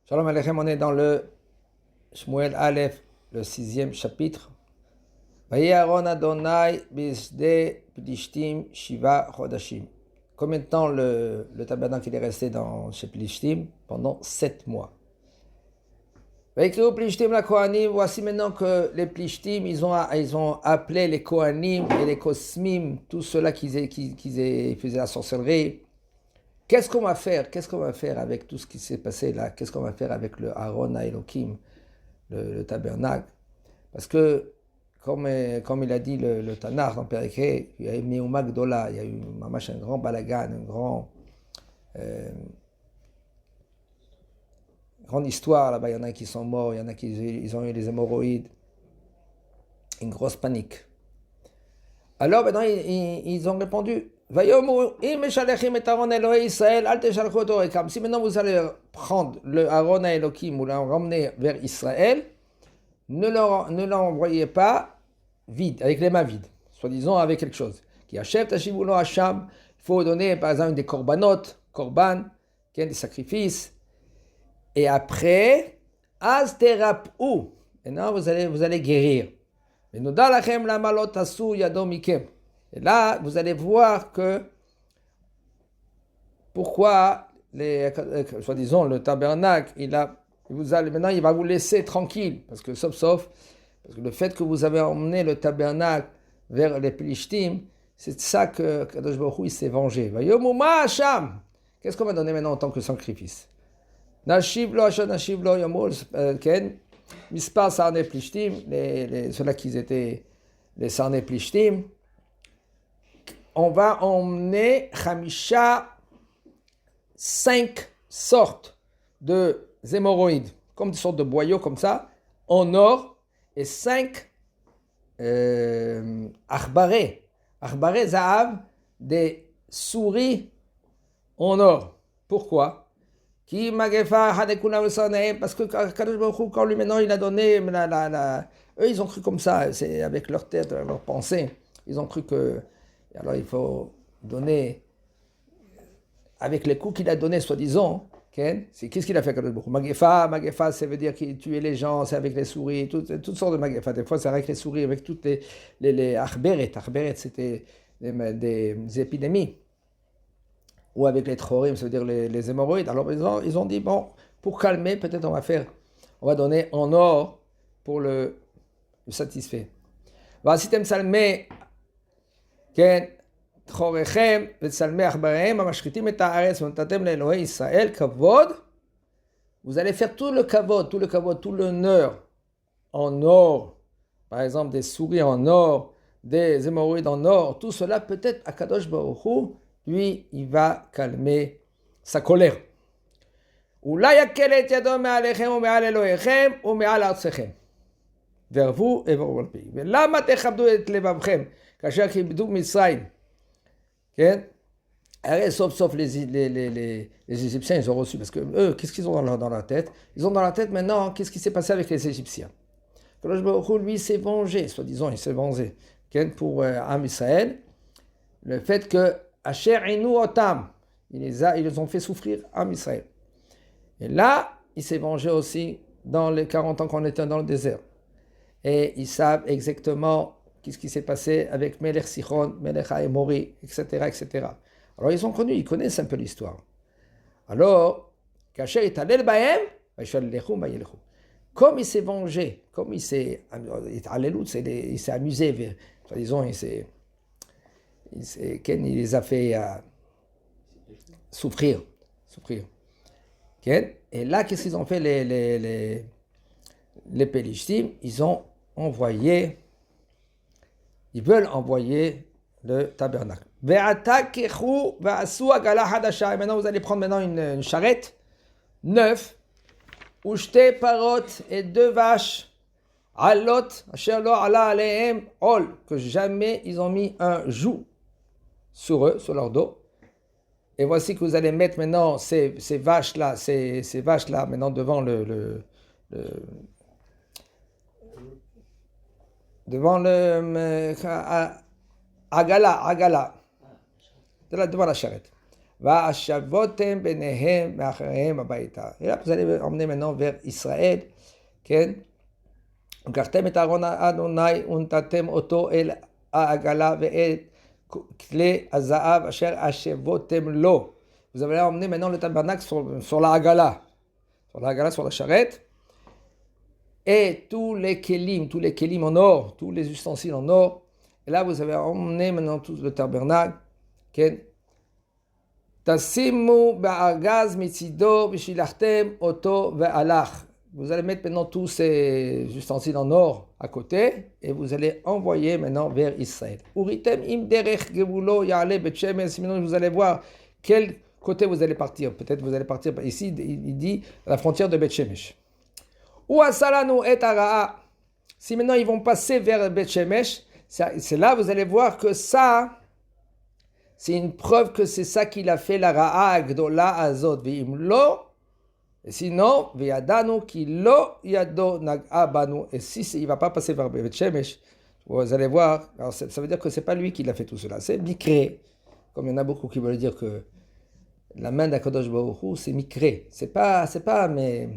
Shalom Aleichem, on est dans le Shmuel Aleph, le 6e chapitre. Vayaron Adonai bisde Plishtim Shiva Chodashim. Combien de temps le tabernacle il est resté chez Plishtim? Pendant 7 mois. Vaikru Plishtim la Kohanim, voici maintenant que les Plishtim, ils ont appelé les Kohanim et les Kosmim, tous ceux-là qui faisaient la sorcellerie. Qu'est-ce qu'on va faire? Qu'est-ce qu'on va faire avec tout ce qui s'est passé là? Qu'est-ce qu'on va faire avec le Aaron à Elohim, le tabernacle? Parce que, comme il a dit le Tanakh dans Péréché, il y a eu Meuma Gdola, il y a eu un grand balagan, grande histoire là-bas. Il y en a qui sont morts, il y en a qui ils ont eu les hémorroïdes, une grosse panique. Alors maintenant, ils ont répondu. Si maintenant vous allez prendre le Aaron à Elohim ou le ramener vers Israël, ne l'envoyez pas vide, avec les mains vides, soi-disant avec quelque chose. Qui achète Tashivulo Hacham, il faut donner par exemple des korban, des sacrifices, et après, Az terapou, maintenant vous allez guérir. Et là, vous allez voir que pourquoi, soi-disant, le tabernacle, maintenant il va vous laisser tranquille, parce que parce que le fait que vous avez emmené le tabernacle vers les Plishtim, c'est ça que Kadosh Baruch Hu, il s'est vengé. Qu'est-ce qu'on va donner maintenant en tant que sacrifice? Nashiv lo yomol ken mispar sarnei Plishtim, ceux-là qui étaient les sarnei Plishtim. On va emmener Hamisha 5 sortes de hémorroïdes, comme des sortes de boyaux comme ça, en or, et 5 achbaré zahav, des souris en or. Pourquoi? Parce que quand lui maintenant il a donné, eux ils ont cru comme ça, c'est avec leur tête, leur pensée, ils ont cru que, alors il faut donner, avec les coups qu'il a donnés, soi-disant, qu'est-ce qu'il a fait? Magefa, ça veut dire qu'il tuait les gens, c'est avec les souris, toutes sortes de magefa. Des fois, c'est avec les souris, avec toutes les achberet. Achberet, c'était des épidémies. Ou avec les trorim, ça veut dire les hémorroïdes. Alors, ils ont dit, bon, pour calmer, peut-être on va donner en or pour le satisfaire. Vasitem salmé, Chorechem, Vetsalmei Achbarehem, Amashchitim et Haaretz, V'natatem leElohei Israël, Kavod. Vous allez faire tout le kavod, tout l'honneur en or. Par exemple, des souris en or, des hémorroïdes en or. Tout cela, peut-être, Akadosh Baruch Hu, lui, il va calmer sa colère. Oulai yakel et yado me'alechem ou me'al Elohechem ou me'al artzechem. Vers vous et vers le pays. Ve'lama techabdu et levavchem, kasher kibdu Mitzrayim. Sauf les Égyptiens, ils ont reçu, parce que eux, qu'est-ce qu'ils ont dans leur tête? Ils ont dans leur tête maintenant, qu'est-ce qui s'est passé avec les Égyptiens? Kadosh Baruch Hu, lui, s'est vengé, soi-disant, il s'est vengé pour Am Israël, le fait que Asher Inu Otam, ils les ont fait souffrir Am Israël. Et là, il s'est vengé aussi dans les 40 ans qu'on était dans le désert. Et ils savent exactement qu'est-ce qui s'est passé avec Melech Sichon, Melech Haemori, etc., etc. Alors ils ont connu, ils connaissent un peu l'histoire. Alors, comme il s'est vengé, comme il s'est amusé, disons, il les a fait souffrir. Et là, qu'est-ce qu'ils ont fait les Pélishtim? Ils veulent envoyer le tabernacle. Maintenant, vous allez prendre une charrette, 9, ushte parot et 2 vaches, alot, asher lo ala alehem ol, que jamais ils ont mis un joug sur eux, sur leur dos. Et voici que vous allez mettre maintenant ces vaches-là, maintenant devant devant le Agala, devant la charrette. Va'ashavotem benehem me'acharehem habayita. Et là, vous allez emmener maintenant vers Israël. Ken. Gartem et Aaron Adonai untatem oto el ha'agala ve'et kle haza'av asher ashavotem lo. Vous allez emmener maintenant le tabernacle sur la hagala. Sur la charrette. Et tous les kelim en or, tous les ustensiles en or. Et là, vous avez emmené maintenant tout le tabernacle. Ken. Tasimu ba'argaz mitzido v'shilachtem oto ve'alach. Vous allez mettre maintenant tous ces ustensiles en or à côté et vous allez envoyer maintenant vers Israël. Uritem im derech gevulo ya'ale bet shemesh. Maintenant, vous allez voir quel côté vous allez partir. Peut-être vous allez partir ici, il dit à la frontière de Bet Shemesh. Ou asalanu et ara'a. Si maintenant ils vont passer vers Bet Shemesh, c'est là vous allez voir que ça, c'est une preuve que c'est ça qu'il a fait la ra'a gdola azot ve'im lo. Et sinon, ve'yadanu ki lo yado nag'a banu. Et si il ne va pas passer vers Bet Shemesh, vous allez voir, alors ça veut dire que ce n'est pas lui qui l'a fait tout cela, c'est Mikré. Comme il y en a beaucoup qui veulent dire que la main d'Akadosh Baruch Hu, c'est Mikré. C'est pas mais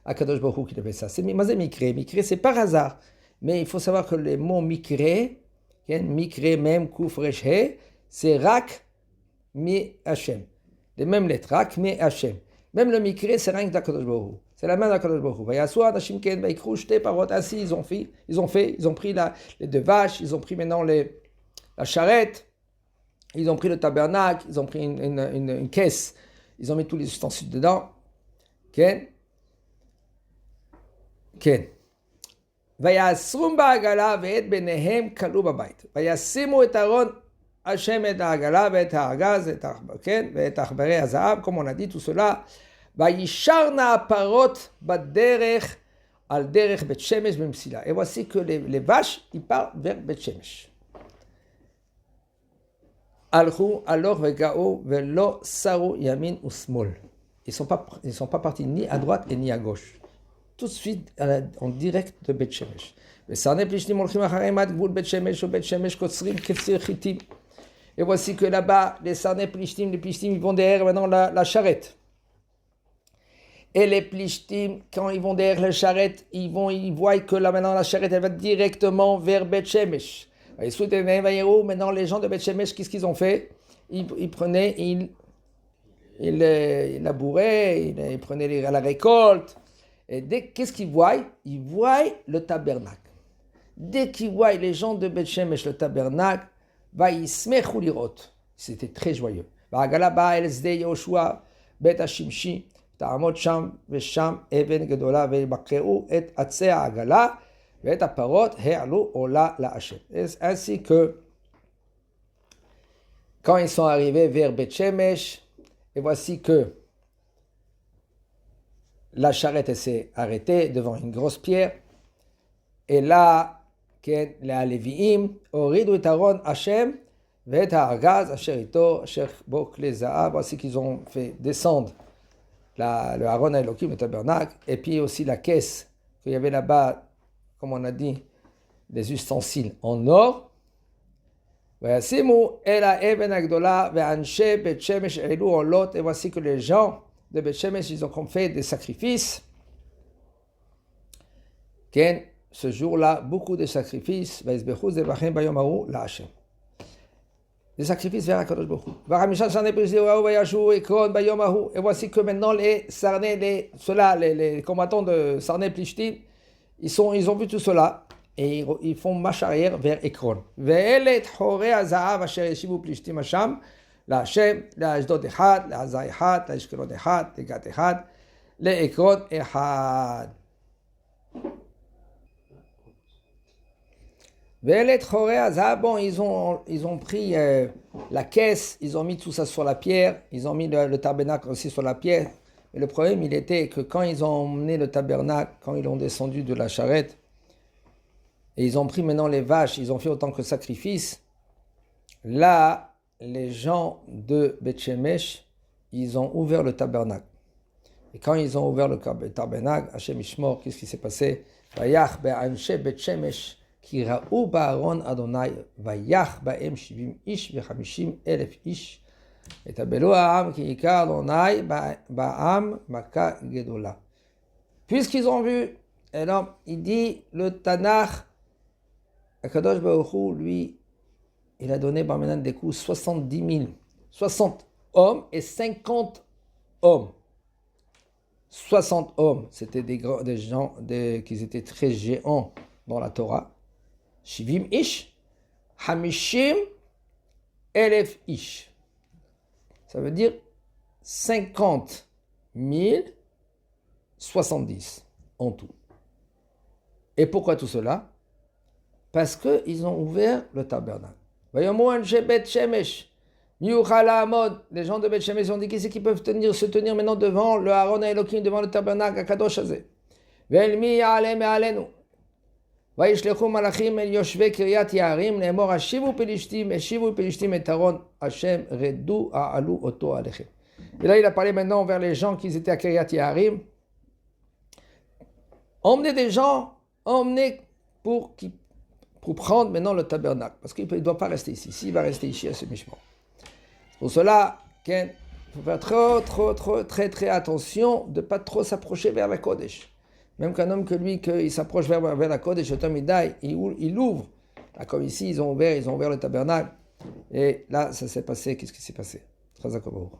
Akadosh Baruch Hu qui l'a fait ça. C'est Mikré. Mikré, c'est par hasard. Mais il faut savoir que les mots Mikré, Mikré, même Kuf Resh He, c'est Rak Mi Hashem. Les mêmes lettres, Rak Mi Hashem. Même le Mikré, c'est rien que d'Akadosh Baruch Hu. C'est la main d'Akadosh Baruch Hu. Vayasua Nashim Ken Vaikru Shte Parot. Ainsi, ils ont pris les deux vaches, ils ont pris maintenant la charrette, ils ont pris le tabernacle, ils ont pris une caisse, ils ont mis tous les ustensiles dedans. Ken. Vayasrum ba'agala ve'et benehem kalu babayit. Vayasimu et Aaron Hashem et ha'agala ve'et ha'argaz ve'et achbarei haza'av, comme on a dit tout cela. Vayisharna aparot baderech al derech Bet Shemesh b'msila. Et voici que les vaches, ils partent vers Bet Shemesh. Alchu alors vegao velo saru yamin usmol. Ils sont pas partis ni à droite et ni à gauche. Tout de suite en direct de Bet Shemesh. וסרני פלישתים הולכים אחריהם עד גבול בית שמש ובית שמש קוצרים כציר חיטים. Et voici que là-bas, les sarnais plishtim, les plishtim, ils vont derrière maintenant la charrette. Et les plishtim, quand ils vont derrière la charrette, ils voient que là maintenant la charrette, elle va directement vers Bet Shemesh. Maintenant, les gens de Bet Shemesh, qu'est-ce qu'ils ont fait? Ils prenaient, ils labouraient, ils prenaient la récolte. Et qu'est-ce qu'ils voient? Ils voient le tabernacle. Dès qu'ils voient les gens de Bet Shemesh, le tabernacle, vayismechu lirot. C'était très joyeux. Va'agala ba'a el sde Yoshua bet hashimshi ta'amod sham vesham even gedola ve'bakreu et atzei ha'agala ve'et aparot he'alu ola la'Hashem. Ainsi que quand ils sont arrivés vers Bet Shemesh, et voici que la charrette s'est arrêtée devant une grosse pierre. Et là, les Lévi'im, Oridu et Aaron Hashem, Ve'et ha'argaz, Asher ito, Asher bo kle za'av. Voici qu'ils ont fait descendre le Aaron Elohim, le tabernacle, et puis aussi la caisse qu'il y avait là-bas, comme on a dit, des ustensiles en or. Vayasimu el ha'even ha'gdola ve'anshe Bet Shemesh elu olot. Et voici que les gens de Bet Shemesh, ils ont fait des sacrifices. Ce jour-là, beaucoup de sacrifices. Des sacrifices vers Akadosh Baruch Hu. Et voici que maintenant les Sarnais, les combattants de Sarnais Plishtim, ils ont vu tout cela et ils font marche arrière vers Ekron. Ve'elet chorei haza'av asher yeshivu Plishtim hasham להשם, לאשדוד אחד, לעזה אחד, לאשקלון אחד, לגת אחד, לעקרון אחד. ואלה חורי הזהב, bon, ils ont pris la caisse, ils ont mis tout ça sur la pierre, ils ont mis le tabernacle aussi sur la pierre. Mais le problème, il était que quand ils ont emmené le tabernacle, quand ils l'ont descendu de la charrette, et ils ont pris maintenant les vaches, ils ont fait autant que sacrifice, là, les gens de Bet Shemesh, ils ont ouvert le tabernacle. Et quand ils ont ouvert le tabernacle, Hashem Ishmor, qu'est-ce qui s'est passé? Vayach be'anshe Bet Shemesh, ki ra'u ba'aron Adonai, vayach ba'em 70 ish ve'hamishim elef ish, Et tabelo ha'am ki ikar donai ba'am maka gedola. Puisqu'ils ont vu, alors il dit le Tanakh, Akadosh Baruch Hu, lui, il a donné par maintenant des coups 70 000, 60 hommes et 50 hommes. 60 hommes, c'était des gens qui étaient très géants dans la Torah. Shivim ish, hamishim elef ish. Ça veut dire 50 000, 70 en tout. Et pourquoi tout cela? Parce qu'ils ont ouvert le tabernacle. Les gens de Beth Shemesh ont dit qui c'est qui peuvent se tenir maintenant devant le Aaron et Elohim, devant le tabernacle à Kadosh Hazé. וישלחו מלאכים אל יושבי קריית יערים לאמור השיבו פלישתים את אהרון השם רדו העלו אותו עליכם. Et là il a parlé maintenant vers les gens qui étaient à Kiryat Yarim. Emmenez des gens, emmenez pour prendre maintenant le tabernacle. Parce qu'il ne doit pas rester ici. S'il va rester ici à ce Mishmor. Pour cela, il faut faire très attention de ne pas trop s'approcher vers la Kodesh. Même qu'un homme que lui, qu'il s'approche vers la Kodesh, il ouvre. Là, comme ici, ils ont ouvert le tabernacle. Et là, ça s'est passé. Qu'est-ce qui s'est passé? Très accommodant.